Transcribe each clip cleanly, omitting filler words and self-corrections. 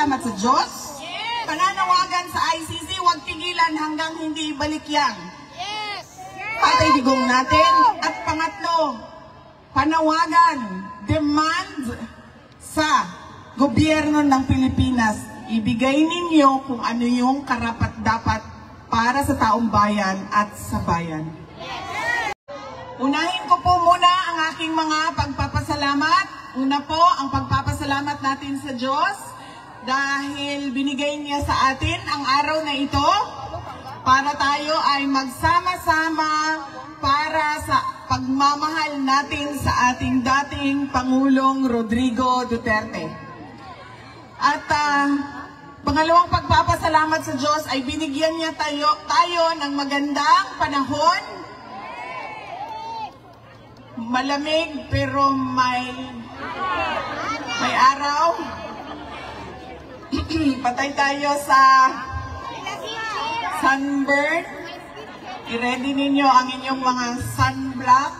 magpasalamat sa Diyos. Pananawagan sa ICC, huwag tigilan hanggang hindi ibalik yan. Patay digong natin. At pangatlo, panawagan, demand sa gobyerno ng Pilipinas. Ibigay ninyo kung ano yung karapat-dapat para sa taong bayan at sa bayan. Unahin ko po muna ang aking mga pagpapasalamat. Una po, ang pagpapasalamat natin sa Diyos dahil binigay niya sa atin ang araw na ito para tayo ay magsama-sama para sa pagmamahal natin sa ating dating Pangulong Rodrigo Duterte. At pangalawang pagpapasalamat sa Diyos ay binigyan niya tayo ng magandang panahon. Malamig pero may araw. Patay tayo sa sunburn. I-ready ninyo ang inyong mga sunblock.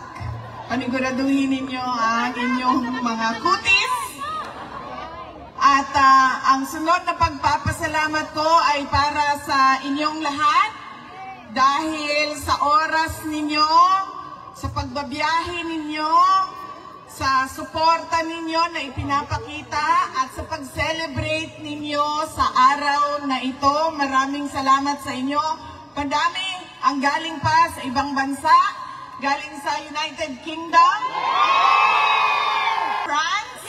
Paniguraduhin ninyo ang inyong mga kutis. At ang sunod na pagpapasalamat ko ay para sa inyong lahat dahil sa oras ninyo, sa pagbabiyahe ninyo, sa suporta ninyo na ipinapakita at sa pag-celebrate ninyo sa araw na ito. Maraming salamat sa inyo. Madami ang galing pa sa ibang bansa, galing sa United Kingdom, France,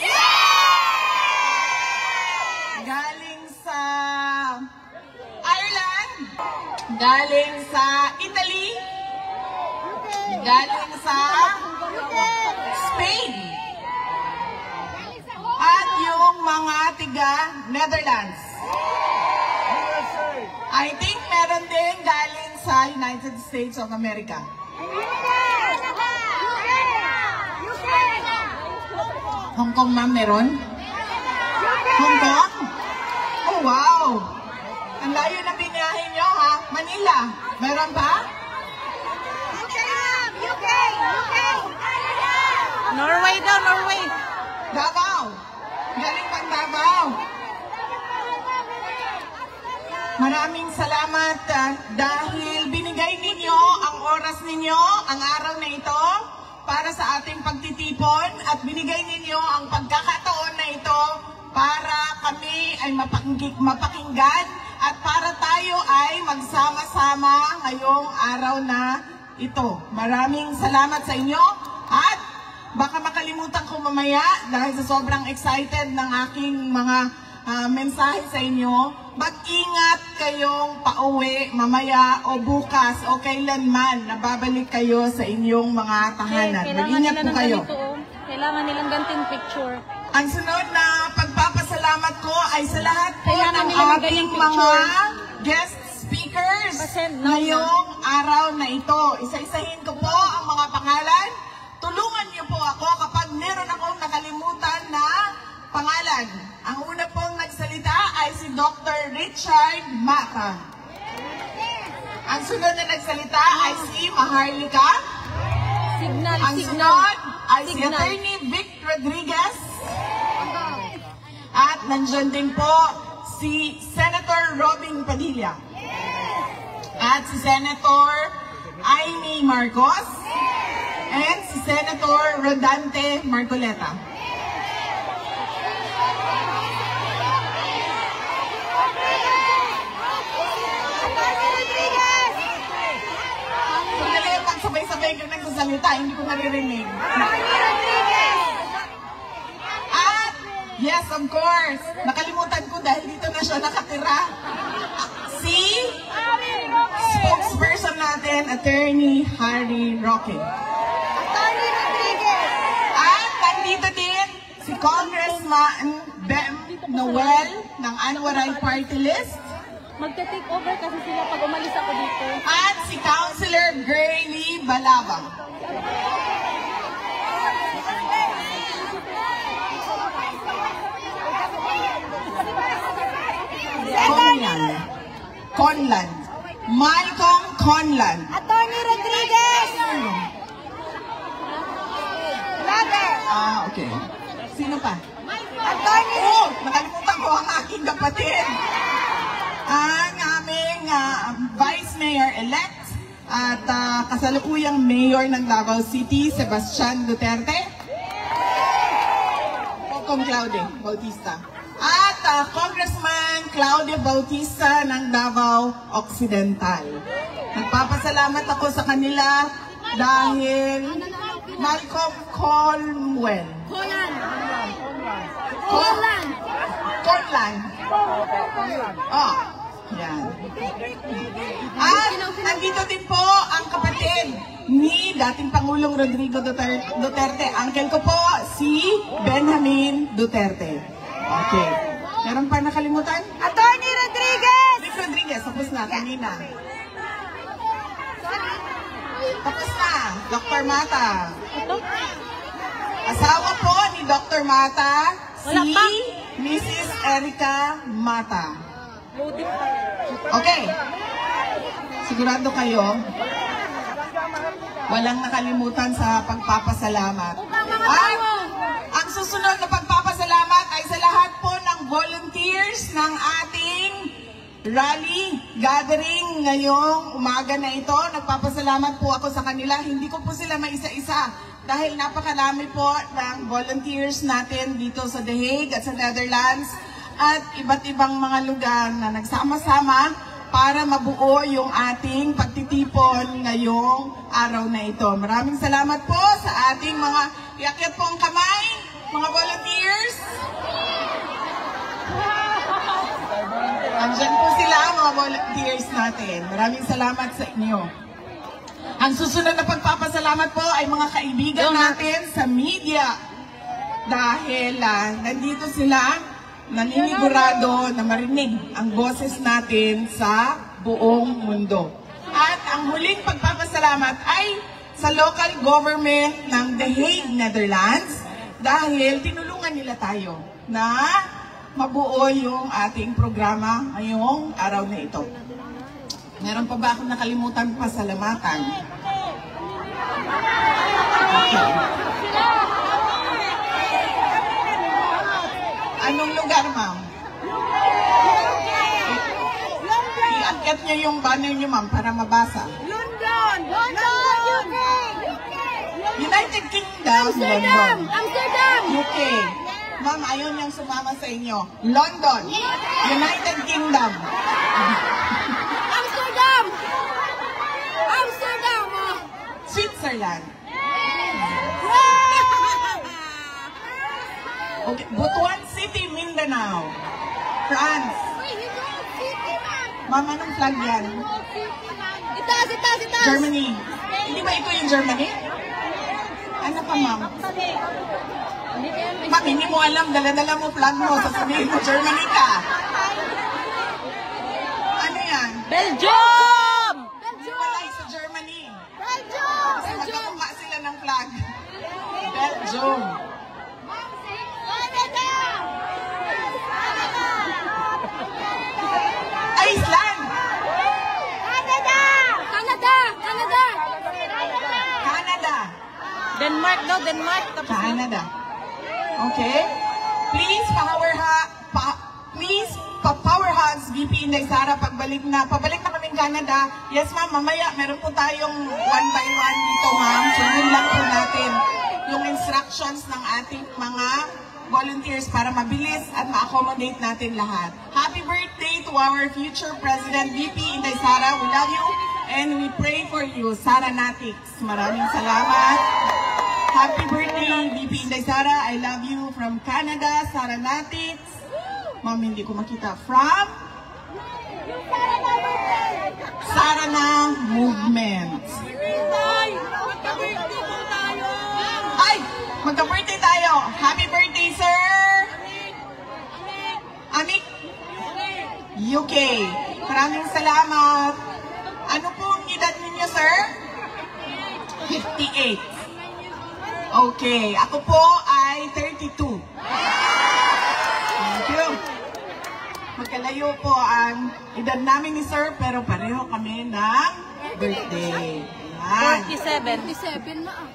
galing sa Ireland, galing sa Italy, galing sa Spain, at yung mga tiga Netherlands. I think meron din galing sa United States of America. Hong Kong, ma'am, meron? Hong Kong? Oh, wow! Ang layo na biniyahin nyo, ha? Manila, meron pa? Norway daw, Norway. Davao. Galing pang Davao. Maraming salamat dahil binigay ninyo ang oras ninyo, ang araw na ito, para sa ating pagtitipon at binigay ninyo ang pagkakataon na ito para kami ay mapakinggan at para tayo ay magsama-sama ngayong araw na ito. Maraming salamat sa inyo at baka makalimutan ko mamaya dahil sa sobrang excited ng aking mga mensahe sa inyo. Mag-ingat kayong pauwi mamaya o bukas o kailanman na babalik kayo sa inyong mga tahanan. Mag-ingat po kayo. Kailangan nilang ganting picture. Ang sunod na pagpapasalamat ko ay sa lahat po ng ating mga guest speakers ngayong araw na ito. Isa-isahin ko po ang mga pangalan. Tulungan niyo po ako kapag meron akong nakalimutan na pangalan. Ang una pong nagsalita ay si Dr. Richard Mata. Ang sunod na nagsalita ay si Maharlika. Ang sunod ay si Attorney Vic Rodriguez. At nandiyan din po si Senator Robin Padilla. At si Senator Amy Marcos. And si Senator Rodante Marcoleta. Sandali, magsabay-sabay ka nagsasalita, hindi ko naririnig. At, yes, of course, nakalimutan ko dahil dito na siya nakatira. Si spokesperson natin, Attorney Harry Roque. At nandito din si Congressman Bem Noel ng Anwaray Party List. Magta-take over kasi sila pag umalis ako dito. At si Councilor Gurley Balabang. Conlan. Malcolm Conlan. Attorney Rodriguez! Okay. Sino pa? Attorney! Oh, nakalimutan ko ang aking kapatid, ang aming Vice Mayor-elect at kasalukuyang Mayor ng Davao City, Sebastian Duterte. Kong Claudia Bautista. At Congressman Claudia Bautista ng Davao Occidental. Nagpapasalamat ako sa kanila dahil Malcolm Conlan. Oh, yan. At nandito din po ang kapatid ni dating Pangulong Rodrigo Duterte. Uncle ko po, si Benjamin Duterte. Okay. Meron pa nakalimutan? Attorney Rodriguez! Vic Rodriguez, tapos na kanina. Tapos na, Dr. Mata. Asawa po ni Dr. Mata, si Mrs. Erica Mata. Okay. Sigurado kayo, walang nakalimutan sa pagpapasalamat. At ang susunod na pagpapasalamat ay sa lahat po ng volunteers ng ating rally gathering ngayong umaga na ito. Nagpapasalamat po ako sa kanila. Hindi ko po sila maisa-isa dahil napakarami po ng volunteers natin dito sa The Hague at sa Netherlands at iba't ibang mga lugar na nagsama-sama para mabuo yung ating pagtitipon ngayong araw na ito. Maraming salamat po sa ating mga iakyat po ang kamay, mga volunteers. Andyan po sila, mga volunteers natin. Maraming salamat sa inyo. Ang susunod na pagpapasalamat po ay mga kaibigan natin sa media. Dahil nandito sila, naninigurado na marinig ang boses natin sa buong mundo. At ang huling pagpapasalamat ay sa local government ng The Hague, Netherlands, dahil tinulungan nila tayo na mabuo yung ating programa ngayong araw na ito. Meron pa ba akong nakalimutan pasalamatan? Okay. Anong lugar, ma'am? Iakyat niyo yung banner niyo, ma'am, para mabasa. London! United Kingdom. Amsterdam! London. Amsterdam! UK. Ma'am, ayaw niyang sumama sa inyo. London. United Kingdom. Amsterdam! Amsterdam! Switzerland. Okay. Butuan City, Mindanao. France. Ma'am, anong flag yan? Itaas! Germany. Hindi ba ito yung Germany? Ano ka, ma'am? Ma'am, hindi mo alam, dala-dala mo flag mo, sasabihin mo, Germany ka. Ano yan? Belgium! Walay sa Germany. Belgium! Kasi magkakumpa sila ng flag. Belgium. Iceland. Canada. Denmark daw, Denmark. Tapos Canada. Okay? Please power hugs VP Inday Sara pabalik na kaming Canada. Yes ma'am, mamaya meron po tayong one by one dito ma'am. Sundin lang po natin yung instructions ng ating mga volunteers para mabilis at ma-accommodate natin lahat. Happy birthday to our future President VP Inday Sara. We love you and we pray for you. Sara Natix. Maraming salamat. Happy birthday VP Inday Sara. I love you from Canada. Sara Natix. Ma'am, hindi ko makita. From Sarana Movement. Ay! Magka-birthday tayo! Happy birthday, sir! Amik? UK. Maraming salamat. Ano po ang edad ninyo, sir? 58. Okay. Ako po ay 32. Thank you. Magkalayo po ang edad namin ni sir, pero pareho kami ng birthday. Ayan. 47 na.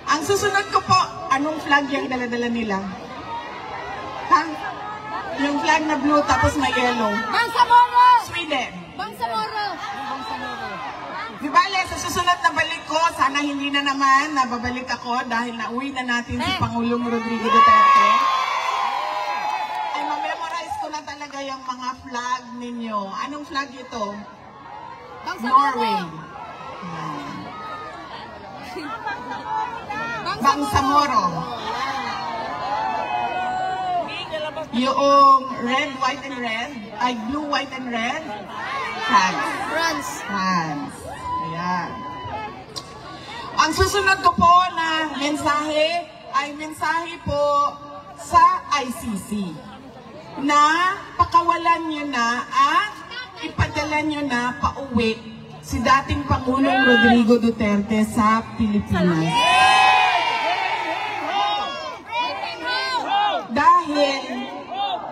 Ang susunod ko po, anong flag yung dala-dala nila? Ha? Yung flag na blue tapos may yellow. Bangsamoro! Sweden. Bangsamoro! Di bale, sa susunod na balik ko, sana hindi na naman nababalik ako dahil nauwi na natin si Pangulong Rodrigo Duterte. Ay, ma-memorize ko na talaga yung mga flag ninyo. Anong flag ito? Norway. Bangsamoro. Yung red, white, and red, ay blue, white, and red, France. France. Ayan. Ang susunod ko po na mensahe ay mensahe po sa ICC na pakawalan nyo na at ipadala nyo na pauwi si dating Pangulong Rodrigo Duterte sa Pilipinas. Dahil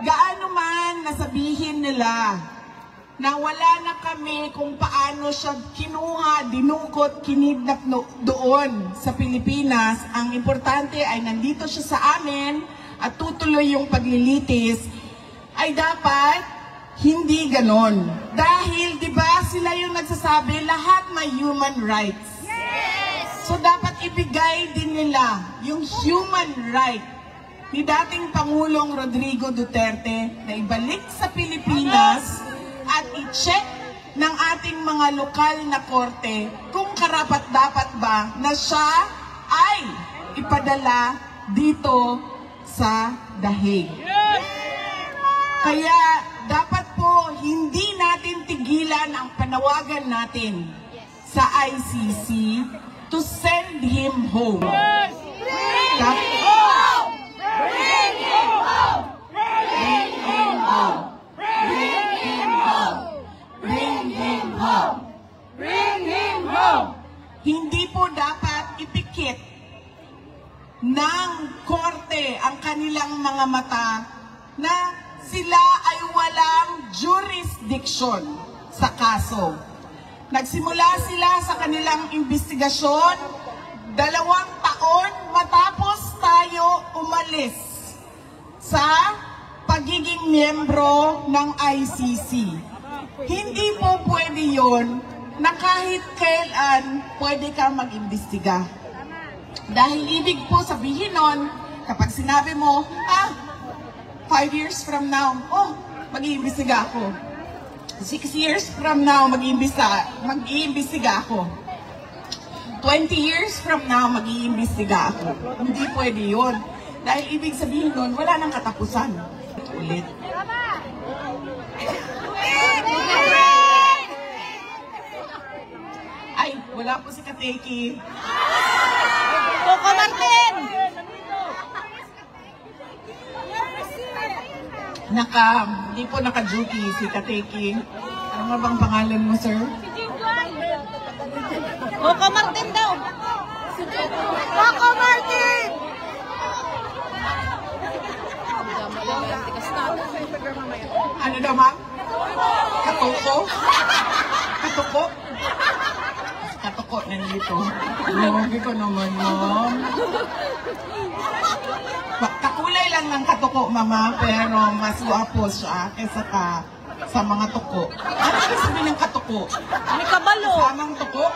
gaano man nasabihin nila na wala na kami kung paano siya kinuha, dinukot, kinidnap doon sa Pilipinas, ang importante ay nandito siya sa amin at tutuloy yung paglilitis, ay dapat hindi ganon. Dahil, di ba, sila yung nagsasabi, lahat may human rights. So, dapat ibigay din nila yung human right ni dating Pangulong Rodrigo Duterte na ibalik sa Pilipinas at i-check ng ating mga lokal na korte kung karapat-dapat ba na siya ay ipadala dito sa Dahig. Kaya dapat po hindi natin tigilan ang panawagan natin sa ICC to send him home. Bring him home! Bring him home! Bring him home! Bring him home! Bring him home! Bring him home! Hindi po dapat ipikit ng korte ang kanilang mga mata na sila ay walang jurisdiction sa kaso. Nagsimula sila sa kanilang investigasyon 2 taon matapos tayo umalis sa pagiging miyembro ng ICC. Hindi po pwede yun na kahit kailan pwede ka mag-imbestiga. Dahil ibig po sabihin nun, kapag sinabi mo, 5 years from now, mag-iimbestiga ako. 6 years from now, mag-iimbestiga ako. 20 years from now, mag-iimbestiga ako. Hindi pwede yun. Dahil ibig sabihin nun, wala nang katapusan. Ulit. Ay, wala po si Kateki. Coco Martin! Hindi po naka-duty si Kateki. Ano nga bang pangalan mo, sir? Coco Martin daw! Coco Martin! Ano daw, ma'am? Katuko? Katuko? Katuko nandito. Lagi ko naman, ma'am. Kakulay lang ng katuko, mama, pero mas guwapo siya kaysa sa mga tuko. Ano ibig sabihin ng katuko? May kabalo! Samang tuko?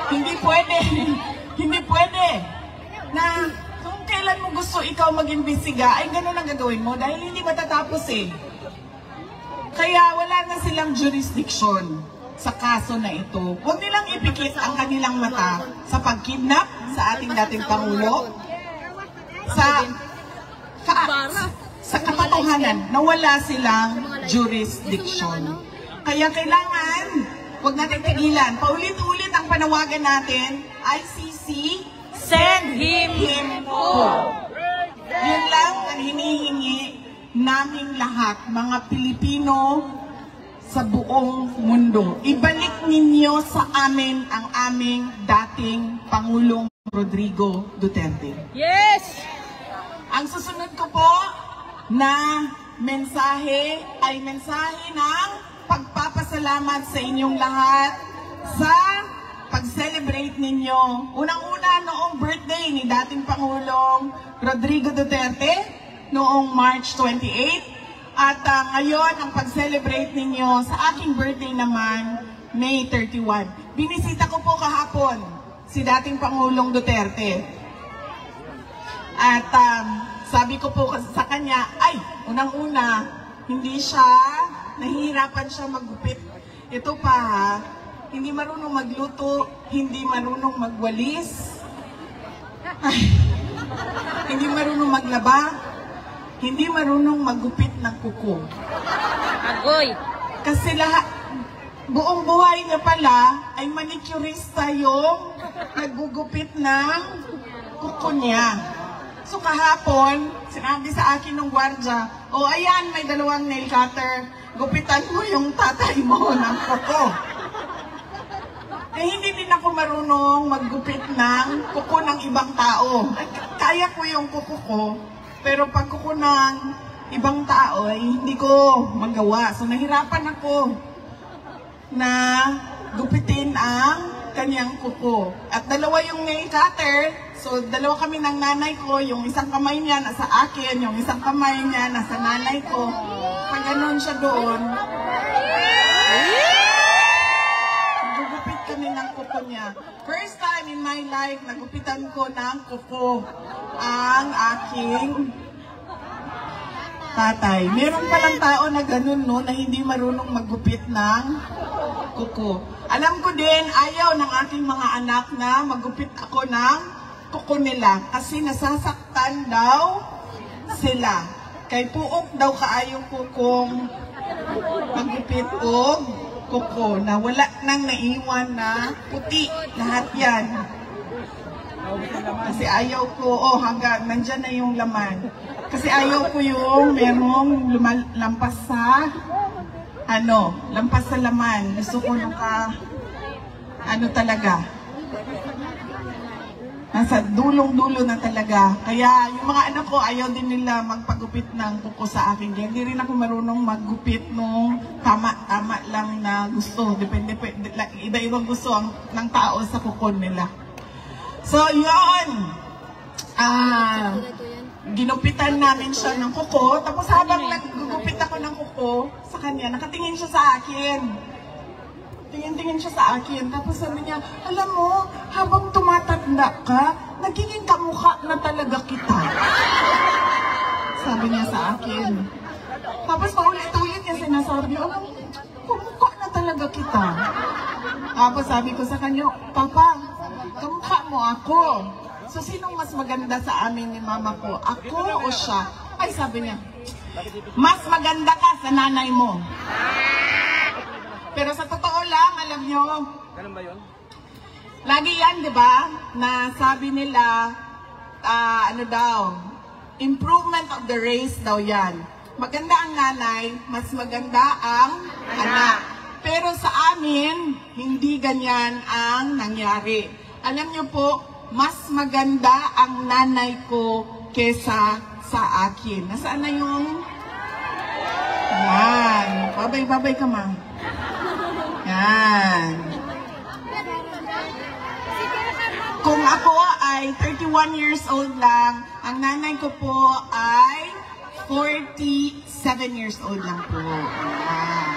Hindi pwede. Hindi pwede. Na kung kailan mo gusto ikaw mag-imbestiga, ay ganun ang gagawin mo dahil hindi matatapos eh. Kaya wala na silang jurisdiction sa kaso na ito. Huwag nilang ipikit ang kanilang mata sa pagkidnap sa ating dating Pangulo, sa facts, sa katotohanan na wala silang jurisdiction. Kaya kailangan, huwag natin tigilan. Paulit-ulit ang panawagan natin, ICC, send him home. Yun lang ang hinihingi naming lahat, mga Pilipino sa buong mundo. Ibalik ninyo sa amin ang aming dating Pangulong Rodrigo Duterte. Yes! Ang susunod ko po na mensahe ay mensahe ng pagpapasalamat sa inyong lahat sa pag-celebrate ninyo. Unang-una noong birthday ni dating Pangulong Rodrigo Duterte noong March 28. At ngayon, ang pag-celebrate ninyo sa aking birthday naman, May 31. Binisita ko po kahapon si dating Pangulong Duterte. At sabi ko po sa kanya, ay, unang-una, nahihirapan siya maggupit. Ito pa ha, hindi marunong magluto, hindi marunong magwalis, ay, hindi marunong maglaba, hindi marunong maggupit ng kuko. Agoy. Kasi buong buhay niya pala ay manicurista yung naggugupit ng kuko niya. So kahapon, sinabi sa akin ng gwardya, o ayan, may 2 nail cutter, gupitan mo yung tatay mo ng kuko. Eh hindi din ako marunong maggupit ng kuko ng ibang tao. Kaya ko yung kuko ko, pero pag kuko ng ibang tao ay hindi ko magawa. So nahirapan ako na gupitin ang kanyang kuko. At 2 yung nail cutter. So 2 kami ng nanay ko. Yung isang kamay niya nasa akin, yung isang kamay niya nasa nanay ko. Pag ganun siya doon, gugupit kami ng kuko niya. First time in my life, nagupitan ko ng kuko ang aking tatay. Meron palang tao na ganun, no, na hindi marunong maggupit ng kuko. Alam ko din, ayaw ng aking mga anak na maggupit ako ng kuko nila kasi nasasaktan daw sila. Kay puok daw kaayo ko kung maggupit o kuko na wala nang naiwan na puti lahat yan. Kasi ayaw ko, hanggang nandyan na yung laman. Kasi ayaw ko yung merong lampas sa, lampas sa laman. Gusto ko talaga. Nasa dulong-dulo na talaga. Kaya yung mga anak ko, ayaw din nila magpagupit ng kuko sa akin. Hindi rin ako marunong maggupit nung tama-tama lang na gusto. Depende, iba-ibang gusto ng tao sa kuko nila. So, yun. Ginupitan namin siya ng kuko. Tapos habang naggugupit ako ng kuko sa kanya, nakatingin siya sa akin. Tingin-tingin siya sa akin. Tapos sabi niya, alam mo, habang tumatanda ka, nagiging kamukha na talaga kita. Sabi niya sa akin. Tapos paulit-ulit niya sinasabi, alam mo, kamukha na talaga kita. Tapos sabi ko sa kanya, Papa, kamukha mo ako. So, sinong mas maganda sa amin ni mama ko? Ako o siya? Ay, sabi niya, mas maganda ka sa nanay mo. Pero sa totoo lang, alam nyo, ganun ba yun? Lagi yan, di ba? Na sabi nila, improvement of the race daw yan. Maganda ang nanay, mas maganda ang anak. Pero sa amin, hindi ganyan ang nangyari. Alam nyo po, mas maganda ang nanay ko kesa sa akin. Nasaan na yung... Yan. Babay-babay ka, ma'am. Yan. Kung ako ay 31 years old lang, ang nanay ko po ay 47 years old lang po. Yan.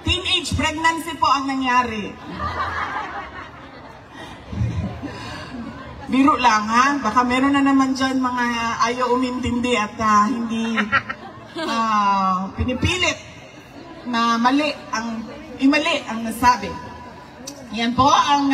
Teenage pregnancy po ang nangyari. Biro lang ha, baka meron na naman dyan mga ayaw umintindi at hindi pinipilit na mali ang nasabi. Yan po ang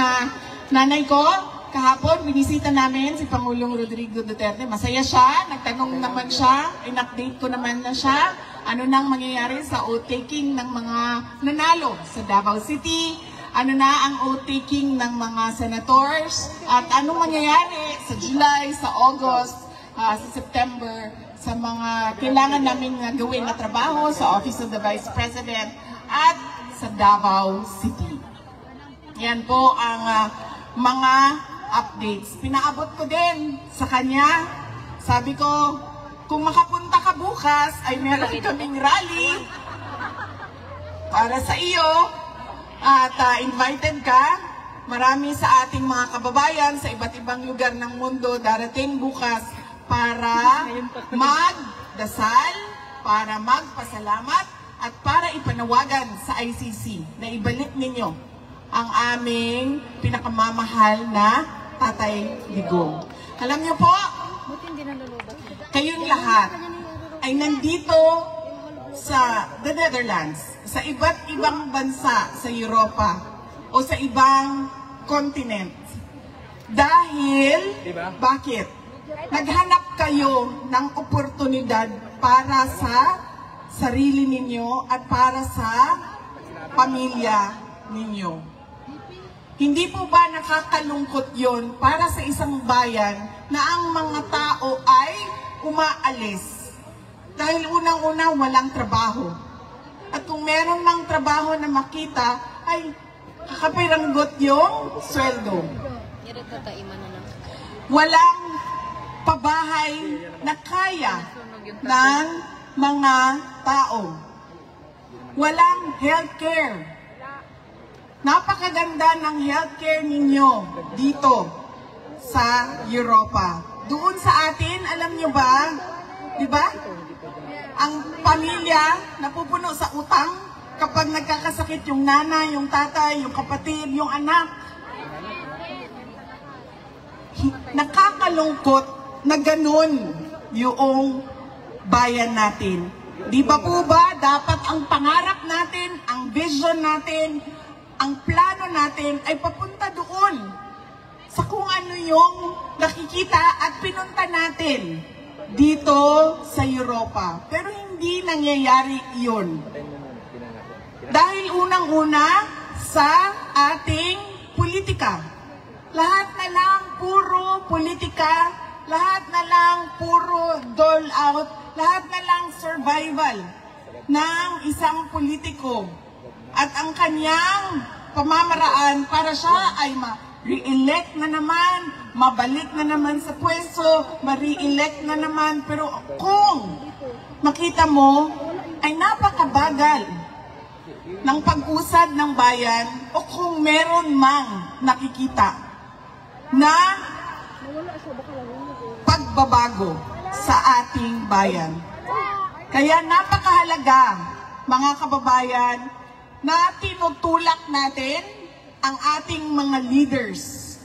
nanay ko. Kahapon, binisita namin si Pangulong Rodrigo Duterte. Masaya siya, nagtanong naman siya, in-update ko naman na siya. Ano nang mangyayari sa oath-taking ng mga nanalo sa Davao City, ano na ang oath-taking ng mga senators, at anong mangyayari sa July, sa August, sa September, sa mga kailangan namin gawin na trabaho sa Office of the Vice President at sa Davao City. Yan po ang mga updates. Pinaabot ko din sa kanya. Sabi ko, kung makapunta ka bukas, ay meron kaming rally para sa iyo. At invited ka. marami sa ating mga kababayan sa iba't ibang lugar ng mundo darating bukas para magdasal, para magpasalamat, at para ipanawagan sa ICC na ibalik ninyo ang aming pinakamamahal na Tatay Digong. Alam niyo po, kayong lahat ay nandito sa the Netherlands, sa iba't ibang bansa sa Europa o sa ibang continent. Dahil, bakit? Naghanap kayo ng oportunidad para sa sarili ninyo at para sa pamilya ninyo. Hindi po ba nakakalungkot yon para sa isang bayan na ang mga tao ay umaalis? Dahil unang-una walang trabaho. At kung meron mang trabaho na makita, ay kakapiranggot yung sweldo. Walang pabahay na kaya ng mga tao. Walang healthcare. Napakaganda ng healthcare ninyo dito sa Europa. Doon sa atin, alam nyo ba, di ba? Ang pamilya napupuno sa utang kapag nagkakasakit yung nanay, yung tatay, yung kapatid, yung anak. Nakakalungkot na ganun yung bayan natin. Di ba po ba dapat ang pangarap natin, ang vision natin, ang plano natin ay papunta doon sa kung ano yung nakikita at pinunta natin dito sa Europa. Pero hindi nangyayari yun. Dahil unang-una sa ating politika. Lahat na lang puro politika, lahat na lang puro dole out, lahat na lang survival ng isang politiko. At ang kanyang pamamaraan para siya ay ma-re-elect na naman, mabalik na naman sa pwesto, ma-re-elect na naman. Pero kung makita mo ay napakabagal ng pag-usad ng bayan o kung meron mang nakikita na pagbabago sa ating bayan. Kaya napakahalaga, mga kababayan, na tinutulak natin ang ating mga leaders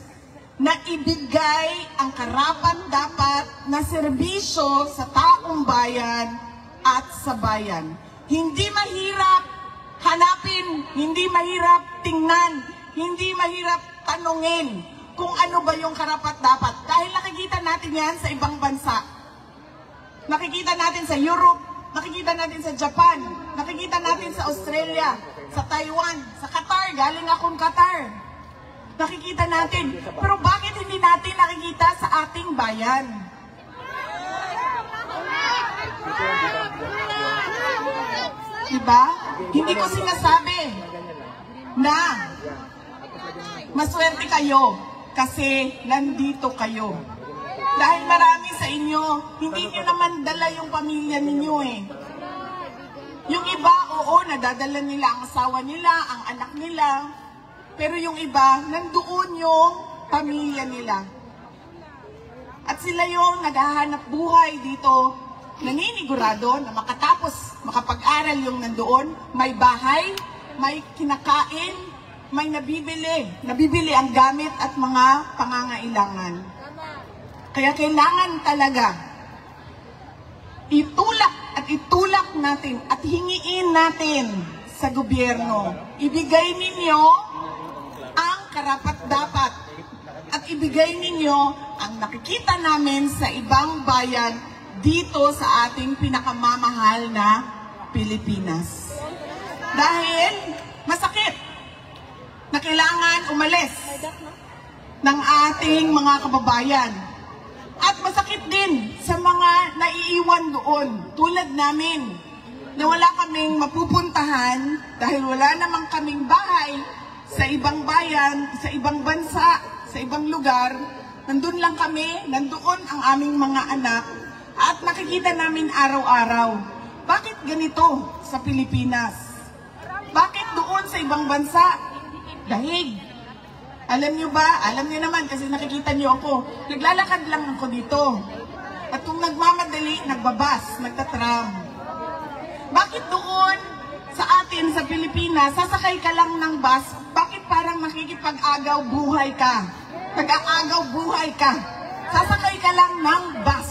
na ibigay ang karapat-dapat na serbisyo sa taong bayan at sa bayan. Hindi mahirap hanapin, hindi mahirap tingnan, hindi mahirap tanungin kung ano ba yung karapat-dapat. Dahil nakikita natin yan sa ibang bansa. Nakikita natin sa Europe, nakikita natin sa Japan, nakikita natin sa Australia, sa Taiwan, sa Qatar, galing akong Qatar. Nakikita natin. Pero bakit hindi natin nakikita sa ating bayan? Diba? Hindi ko sinasabi na maswerte kayo kasi nandito kayo. Dahil marami sa inyo, hindi nyo naman dala yung pamilya ninyo eh. Yung iba, oo, nadadala nila ang asawa nila, ang anak nila. Pero yung iba, nandoon yung pamilya nila. At sila yung naghahanap buhay dito, naninigurado na makatapos, makapag-aral yung nandoon, may bahay, may kinakain, may nabibili ang gamit at mga pangangailangan. Kaya kailangan talaga itulak natin at hingiin natin sa gobyerno. Ibigay ninyo ang karapat-dapat at ibigay ninyo ang nakikita namin sa ibang bayan dito sa ating pinakamamahal na Pilipinas. Dahil masakit na kailangan umalis ng ating mga kababayan. At masakit din sa mga naiiwan doon, tulad namin, na wala kaming mapupuntahan dahil wala namang kaming bahay sa ibang bayan, sa ibang bansa, sa ibang lugar. Nandun lang kami, nandoon ang aming mga anak at nakikita namin araw-araw. Bakit ganito sa Pilipinas? Bakit doon sa ibang bansa? Dahil Alam niyo ba? Alam niyo naman kasi nakikita niyo ako. Naglalakad lang ako dito. At kung nagmamadali, nagbabas, nagtatram. Bakit doon sa atin, sa Pilipinas, sasakay ka lang ng bus, bakit parang makikipag-agaw buhay ka? Nag-aagaw buhay ka. Sasakay ka lang ng bus.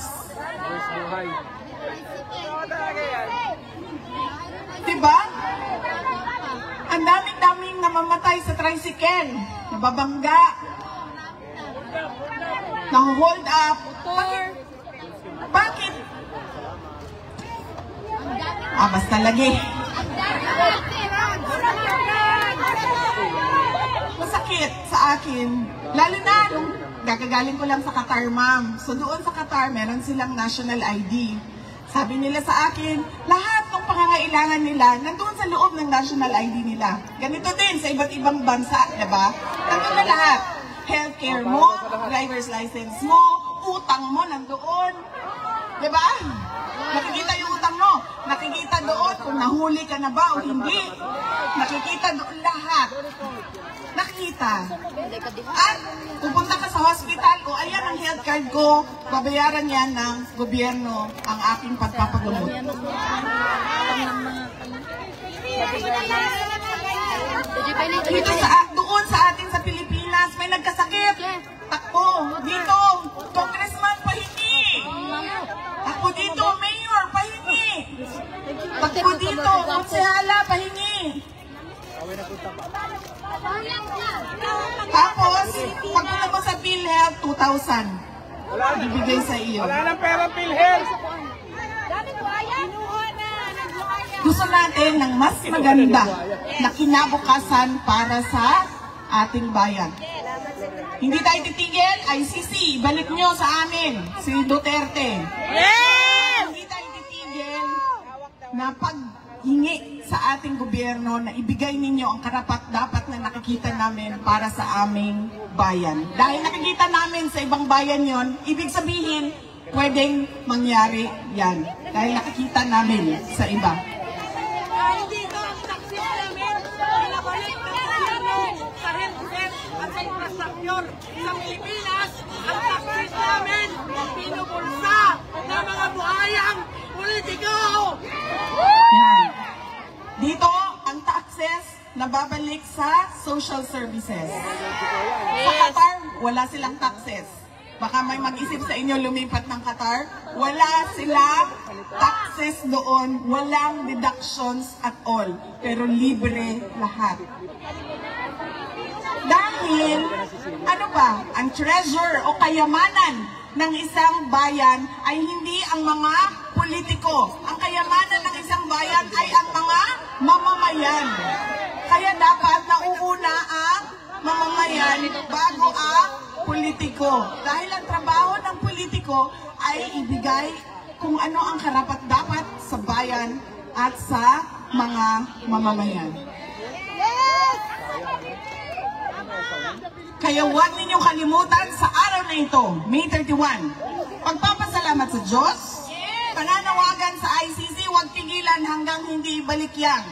Diba? Ang daming-daming namamatay sa tricycle, nababangga, naho-hold up. Bakit? Basta lagi. Masakit sa akin. Lalo na nung gagagaling ko lang sa Qatar, ma'am. So doon sa Qatar, meron silang national ID. Sabi nila sa akin, lahat ng pangangailangan nila nandoon sa loob ng national ID nila. Ganito din sa iba't ibang bansa, diba? Nandoon na lahat. Healthcare mo, driver's license mo, utang mo nandoon. Diba? Nakikita yung utang mo. Nakikita doon kung nahuli ka na ba o hindi. Nakikita doon lahat. Nakikita. At pupunta ka sa hospital, o ayan ang health card ko, babayaran yan ng gobyerno ang aking pagpapagamot. Dito doon sa atin sa Pilipinas, may nagkasakit. Takbo, dito, congressman pahingi. Takbo dito, mayor pahingi. Takbo dito, konsehala pahingi. Tapos, pagpunta mo sa PhilHealth, 2,000. Bibigay sa iyo. Wala nang pera PhilHealth. Gusto natin ng mas maganda na kinabukasan para sa ating bayan. Hindi tayo titigil, ICC, balik nyo sa amin, si Duterte. Hindi tayo titigil na paghingi sa ating gobyerno na ibigay ninyo ang karapat-dapat na nakikita namin para sa aming bayan. Dahil nakikita namin sa ibang bayan yon, ibig sabihin, pwedeng mangyari yan. Dahil nakikita namin sa iba. Hindi ko ang taksis namin, pinabalik ng gobyerno sa healthcare at sa infrastructure sa Pilipinas. Ang taksis namin, pinubulsa ng mga buhayang politiko. Yan. Dito, ang taxes nababalik sa social services. Sa Qatar, wala silang taxes. Baka may mag-isip sa inyo lumipat ng Qatar. Wala silang taxes doon. Walang deductions at all. Pero libre lahat. Dahil, ano ba, ang treasure o kayamanan ng isang bayan ay hindi ang mga politiko. Ang kayamanan ng isang bayan ay ang mga mamamayan. Kaya dapat nauuna ang mamamayan bago ang politiko. Dahil ang trabaho ng politiko ay ibigay kung ano ang karapat-dapat sa bayan at sa mga mamamayan. Kaya huwag ninyong kalimutan sa araw na ito, May 31, pagpapasalamat sa Diyos, pananawagan sa ICC, huwag tigilan hanggang hindi ibalik yan.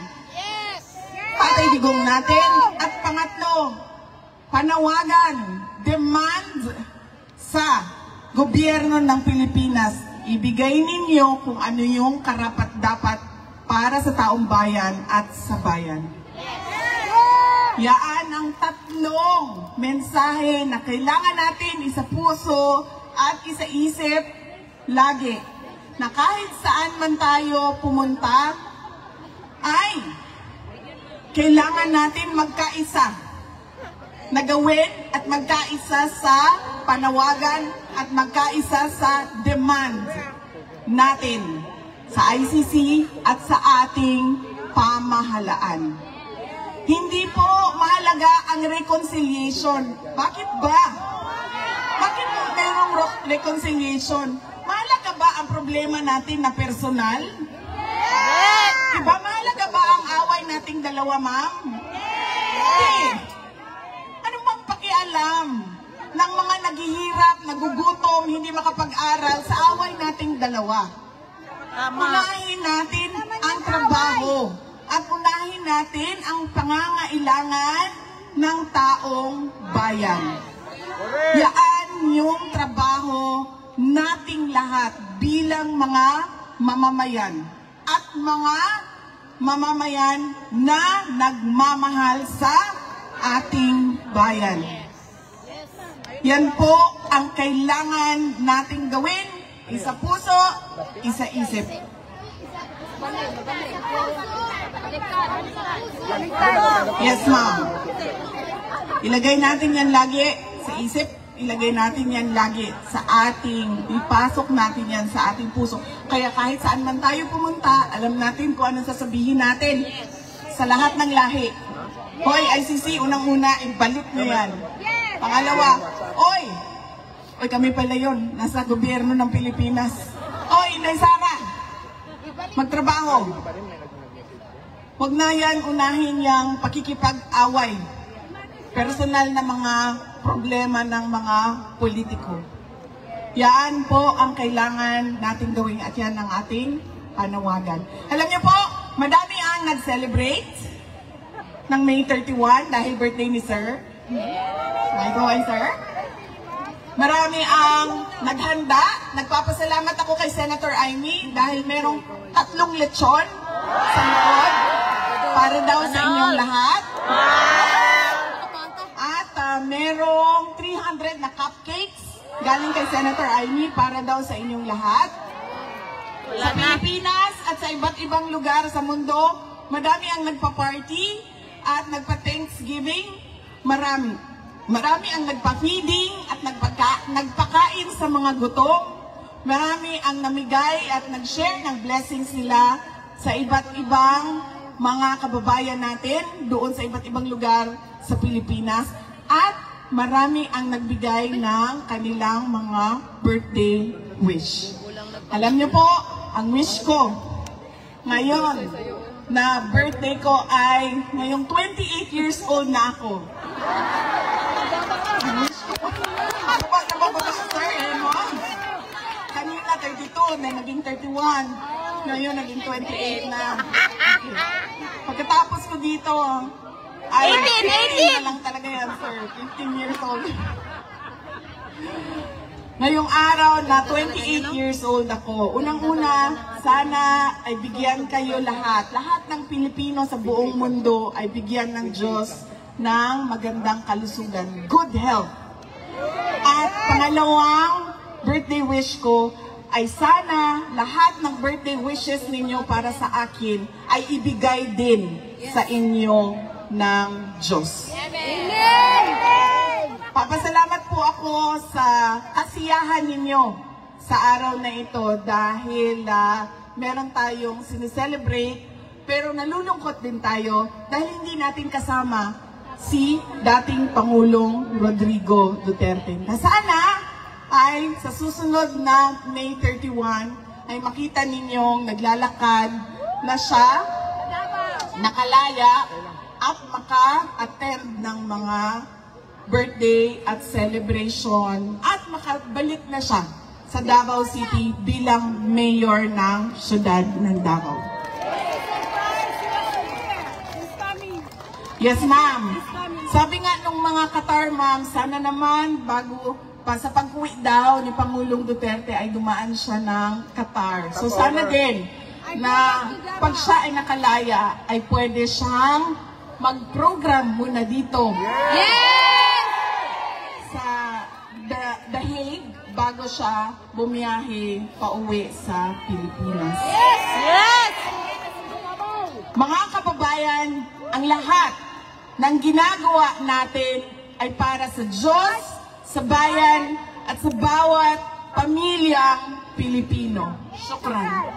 Patay digong natin. At pangatlo, panawagan, demand sa gobyerno ng Pilipinas, ibigay ninyo kung ano yung karapat-dapat para sa taong bayan at sa bayan. Yaan ang tatlong mensahe na kailangan natin isa puso at isa isip lagi. Na kahit saan man tayo pumunta, ay kailangan natin magkaisa. Nagawin at magkaisa sa panawagan at magkaisa sa demand natin sa ICC at sa ating pamahalaan. Hindi po mahalaga ang reconciliation. Bakit ba? Bakit po merong reconciliation? Mahalaga ba ang problema natin na personal? Diba mahalaga ba ang away nating dalawa, ma'am? Hindi. Ano bang pakialam ng mga naghihirap, nagugutom, hindi makapag-aral sa away nating dalawa? Unahin natin ang trabaho at unahin natin ang pangangailangan ng taong bayan. Yaan yung trabaho nating lahat bilang mga mamamayan at mga mamamayan na nagmamahal sa ating bayan. Yan po ang kailangan nating gawin, isa puso, isa isip. Yes, ma'am. Ilagay natin yan lagi sa isip, ilagay natin yan lagi sa ating, ipasok natin yan sa ating puso. Kaya kahit saan man tayo pumunta, alam natin kung anong sasabihin natin sa lahat ng lahi. Hoy, ICC, unang-una, ibalik nyo yan. Pangalawa, oy, kami pala yun, nasa gobyerno ng Pilipinas. Oy, Inday Sara, magtrabaho. Huwag na yan unahin yung pakikipag-away. Personal na mga problema ng mga politiko. Yan po ang kailangan nating gawin at yan ang ating panawagan. Alam niyo po, madami ang nag-celebrate ng May 31 dahil birthday ni Sir. May go on, Sir. Marami ang naghanda. Nagpapasalamat ako kay Senator Amy dahil merong 3 lechon sa likod para daw sa inyong lahat. At merong 300 na cupcakes galing kay Senator Amy para daw sa inyong lahat. Sa Pilipinas at sa iba't ibang lugar sa mundo, madami ang nagpa-party at nagpa-Thanksgiving. Marami ang nagpa-feeding at nagpakain sa mga gutom. Marami ang namigay at nag-share ng blessings nila sa iba't ibang mga kababayan natin doon sa iba't ibang lugar sa Pilipinas. At marami ang nagbigay ng kanilang mga birthday wish. Alam niyo po, ang wish ko ngayon na birthday ko ay ngayong 28 years old na ako. Ako ba nababaga sa sir, mo? Kanina 32, na naging 31. Ngayon naging 28 na. Pagkatapos ko dito, ay 18 na lang talaga yan, sir. 15 years old. Ngayong araw na 28 years old ako, unang-una, sana ay bigyan kayo lahat ng Pilipino sa buong mundo ay bigyan ng Diyos ng magandang kalusugan, good health. At pangalawang birthday wish ko ay sana lahat ng birthday wishes ninyo para sa akin ay ibigay din sa inyo ng Diyos. Papasalamat po ako sa kasiyahan ninyo sa araw na ito dahil meron tayong sineselebrate pero nalulungkot din tayo dahil hindi natin kasama si dating Pangulong Rodrigo Duterte. Sana ay sa susunod na May 31 ay makita ninyong naglalakad na siya, nakalaya at maka-attend ng mga birthday at celebration at makabalik na siya sa Davao City bilang mayor ng siyudad ng Davao. Yes, ma'am. Sabi nga nung mga Qatar, ma'am, sana naman bago pa sa pag-uwi daw ni Pangulong Duterte ay dumaan siya ng Qatar. So sana din na pag siya ay nakalaya ay pwede siyang mag-program muna dito. Sa The Hague bago siya bumiyahe pauwi sa Pilipinas. Mga kababayan, ang lahat ng ginagawa natin ay para sa Diyos, sa bayan, at sa bawat pamilyang Pilipino. Shukran.